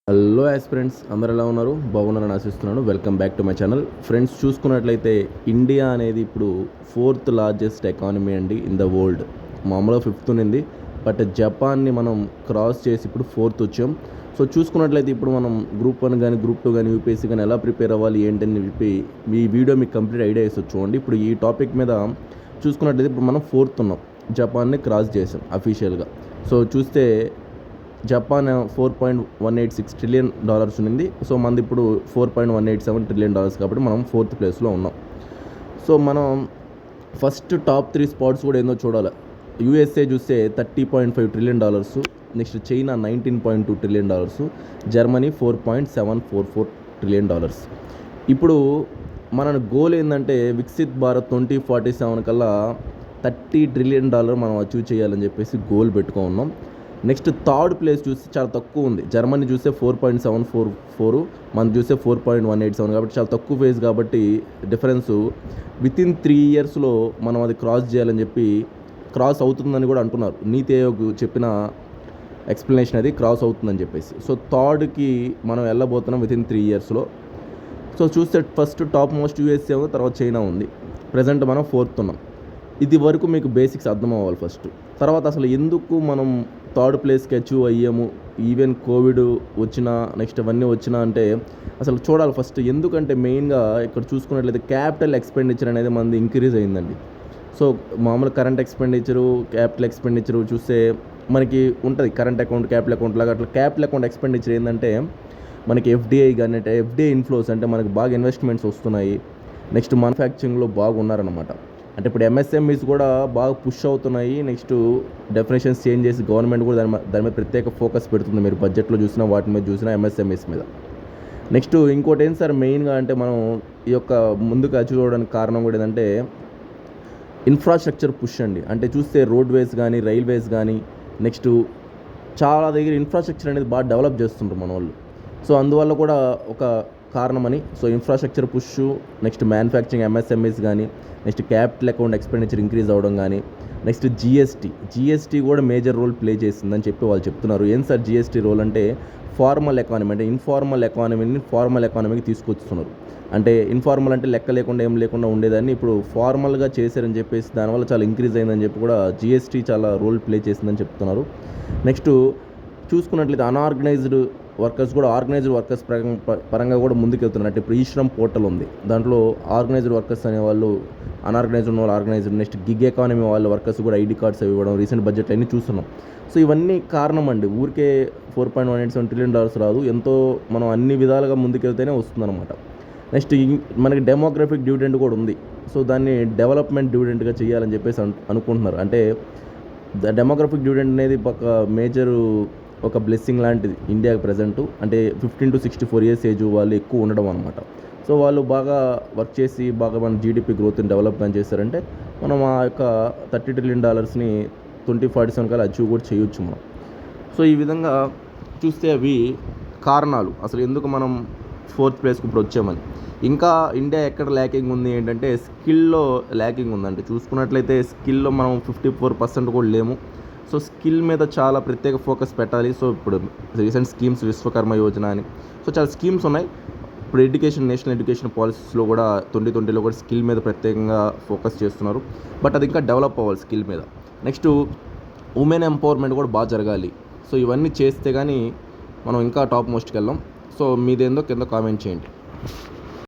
Hello friends, అందరు ఎలా ఉన్నారు? బాగున్నారని ఆశిస్తున్నాను. Welcome back to my channel. Friends, చూసుకున్నట్లయితే ఇండియా అనేది ఇప్పుడు 4th లార్జెస్ట్ ఎకానమీ అండి ఇన్ ద వరల్డ్. మామూలుగా 5th ఉన్నింది, బట్ జపాన్ని మనం క్రాస్ చేసి ఇప్పుడు 4th వచ్చాం. సో చూసుకున్నట్లయితే ఇప్పుడు మనం గ్రూప్ 1 కానీ గ్రూప్ 2 కానీ యూపీఎస్సీ కానీ ఎలా ప్రిపేర్ అవ్వాలి ఏంటని చెప్పి ఈ వీడియో మీకు కంప్లీట్ ఐడియా వేసి చూడండి. ఇప్పుడు ఈ టాపిక్ మీద చూసుకున్నట్లయితే ఇప్పుడు మనం 4th ఉన్నాం, జపాన్ని క్రాస్ చేసాం అఫీషియల్గా. సో చూస్తే జపాన్ $4.186 ట్రిలియన్ ఉన్నింది. సో మనది ఇప్పుడు $4.187 ట్రిలియన్ కాబట్టి మనం 4th ప్లేస్లో ఉన్నాం. సో మనం ఫస్ట్ టాప్ 3 స్పాట్స్ కూడా ఏందో చూడాలి. యూఎస్ఏ చూస్తే $30.5 trillion, next China $19.2 trillion, Germany $4.744 trillion. ఇప్పుడు మన గోల్ ఏంటంటే వికసిత్ భారత్ 2047 కల్లా $30 ట్రిలియన్ మనం అచీవ్ చేయాలని చెప్పేసి గోల్ పెట్టుకున్నాం. నెక్స్ట్ థర్డ్ ప్లేస్ చూస్తే చాలా తక్కువ ఉంది. జర్మనీ చూస్తే 4.744, మనం చూస్తే 4.187, కాబట్టి చాలా తక్కువ ఫేజ్. కాబట్టి డిఫరెన్స్ వితిన్ 3 ఇయర్స్లో మనం అది క్రాస్ చేయాలని చెప్పి, క్రాస్ అవుతుందని కూడా అంటున్నారు. నీతి ఆయోగ్ చెప్పిన ఎక్స్ప్లెనేషన్ అది క్రాస్ అవుతుందని చెప్పేసి. సో థర్డ్కి మనం వెళ్ళబోతున్నాం వితిన్ 3 ఇయర్స్లో. సో చూస్తే ఫస్ట్ టాప్ మోస్ట్ యూఎస్ఏ, తర్వాత చైనా ఉంది. ప్రజెంట్ మనం 4th ఉన్నాం. ఇది వరకు మీకు బేసిక్స్ అర్థం అవ్వాలి ఫస్ట్. తర్వాత అసలు ఎందుకు మనం థర్డ్ ప్లేస్కి అచీవ్ అయ్యాము, ఈవెన్ కోవిడ్ వచ్చినా నెక్స్ట్ అవన్నీ వచ్చినా అంటే అసలు చూడాలి ఫస్ట్. ఎందుకంటే మెయిన్గా ఇక్కడ చూసుకున్నట్లయితే క్యాపిటల్ ఎక్స్పెండిచర్ అనేది మనది ఇంక్రీజ్ అయిందండి. సో మామూలు కరెంట్ ఎక్స్పెండిచరు, క్యాపిటల్ ఎక్స్పెండిచరు చూస్తే మనకి ఉంటుంది కరెంట్ అకౌంట్, క్యాపిటల్ అకౌంట్ లాగా. అట్లా క్యాపిటల్ అకౌంట్ ఎక్స్పెండిచర్ ఏంటంటే మనకి ఎఫ్డిఐ కానీ, ఎఫ్డిఐ ఇన్ఫ్లోస్ అంటే మనకి బాగా ఇన్వెస్ట్మెంట్స్ వస్తున్నాయి. నెక్స్ట్ మ్యానుఫ్యాక్చరింగ్లో బాగున్నారనమాట. అంటే ఇప్పుడు ఎంఎస్ఎంఈస్ కూడా బాగా పుష్ అవుతున్నాయి. నెక్స్ట్ డెఫినేషన్స్ చేంజ్ చేసి గవర్నమెంట్ కూడా దాని మీద ప్రత్యేక ఫోకస్ పెడుతుంది. మీరు బడ్జెట్లో చూసినా వాటి మీద చూసినా ఎంఎస్ఎంఈస్ మీద. నెక్స్ట్ ఇంకోటి ఏంటి సార్ మెయిన్గా అంటే మనం ఈ యొక్క ముందుకు అచీవ్ అవ్వడానికి కారణం కూడా ఏంటంటే ఇన్ఫ్రాస్ట్రక్చర్ పుష్ అండి. అంటే చూస్తే రోడ్వేస్ కానీ, రైల్వేస్ కానీ, నెక్స్ట్ చాలా దగ్గర ఇన్ఫ్రాస్ట్రక్చర్ అనేది బాగా డెవలప్ చేస్తుంటారు మన వాళ్ళు. సో అందువల్ల కూడా ఒక కారణమని. So infrastructure push, next manufacturing MSMEs కానీ, next capital account expenditure increase అవ్వడం కానీ, నెక్స్ట్ జిఎస్టీ కూడా మేజర్ రోల్ ప్లే చేసిందని చెప్పి వాళ్ళు చెప్తున్నారు. ఏం సార్ జిఎస్టీ రోల్ అంటే ఫార్మల్ ఎకానమీ, అంటే ఇన్ఫార్మల్ ఎకానమీని ఫార్మల్ ఎకానమీకి తీసుకొస్తున్నారు. అంటే ఇన్ఫార్మల్ అంటే లెక్క లేకుండా ఏం లేకుండా ఉండేదాన్ని ఇప్పుడు ఫార్మల్గా చేశారని చెప్పేసి దానివల్ల చాలా ఇంక్రీజ్ అయిందని చెప్పి కూడా జిఎస్టీ చాలా రోల్ ప్లే చేసిందని చెప్తున్నారు. నెక్స్ట్ చూసుకున్నట్లయితే అన్ఆర్గనైజ్డ్ వర్కర్స్ కూడా ఆర్గనైజ్డ్ వర్కర్స్ పరంగా కూడా ముందుకెళ్తున్నారు. అంటే ఇప్పుడు ఈ శ్రమ్ పోర్టల్ ఉంది, దాంట్లో ఆర్గనైజ్డ్ వర్కర్స్ అనేవాళ్ళు, అన్ఆర్గనైజ్డ్ ఉన్న వాళ్ళు ఆర్గనైజ్డ్, నెక్స్ట్ గిగ్ ఎకానమీ వాళ్ళ వర్కర్స్ కూడా ఐడి కార్డ్స్ ఇవ్వడం రీసెంట్ బడ్జెట్ అన్నీ చూస్తున్నాం. సో ఇవన్నీ కారణం అండి. ఊరికే $4.187 ట్రిలియన్ రాదు, ఎంతో మనం అన్ని విధాలుగా ముందుకెళ్తేనే వస్తుందన్నమాట. నెక్స్ట్ మనకి డెమోగ్రఫిక్ డివిడెండ్ కూడా ఉంది. సో దాన్ని డెవలప్మెంట్ డివిడెంట్గా చేయాలని చెప్పేసి అనుకుంటున్నారు. అంటే డెమోగ్రఫిక్ డివిడెంట్ అనేది ఒక మేజర్ ఒక బ్లెస్సింగ్ లాంటిది ఇండియాకి ప్రజెంటు. అంటే 15 to 64 ఇయర్స్ ఏజ్ వాళ్ళు ఎక్కువ ఉండడం అనమాట. సో వాళ్ళు బాగా వర్క్ చేసి బాగా మన జీడిపి గ్రోత్ని డెవలప్మెంట్ చేశారంటే మనం ఆ యొక్క $30 ట్రిలియన్ 2047 కల్లా అచీవ్ కూడా చేయొచ్చు మనం. సో ఈ విధంగా చూస్తే అవి కారణాలు అసలు ఎందుకు మనం 4th ప్లేస్కి ఇప్పుడు వచ్చామని. ఇంకా ఇండియా ఎక్కడ ల్యాకింగ్ ఉంది ఏంటంటే స్కిల్లో ల్యాకింగ్ ఉందంటే చూసుకున్నట్లయితే స్కిల్లో మనం 54% కూడా లేము. సో స్కిల్ మీద చాలా ప్రత్యేక ఫోకస్ పెట్టాలి. సో ఇప్పుడు రీసెంట్ స్కీమ్స్ విశ్వకర్మ యోజన అని, సో చాలా స్కీమ్స్ ఉన్నాయి. ఇప్పుడు నేషనల్ ఎడ్యుకేషన్ పాలసీస్లో కూడా 2020లో కూడా స్కిల్ మీద ప్రత్యేకంగా ఫోకస్ చేస్తున్నారు. బట్ అది ఇంకా డెవలప్ అవ్వాలి స్కిల్ మీద. నెక్స్ట్ ఉమెన్ ఎంపవర్మెంట్ కూడా బాగా జరగాలి. సో ఇవన్నీ చేస్తే కానీ మనం ఇంకా టాప్ మోస్ట్కి వెళ్ళాం. సో మీదేందో కింద కామెంట్ చేయండి.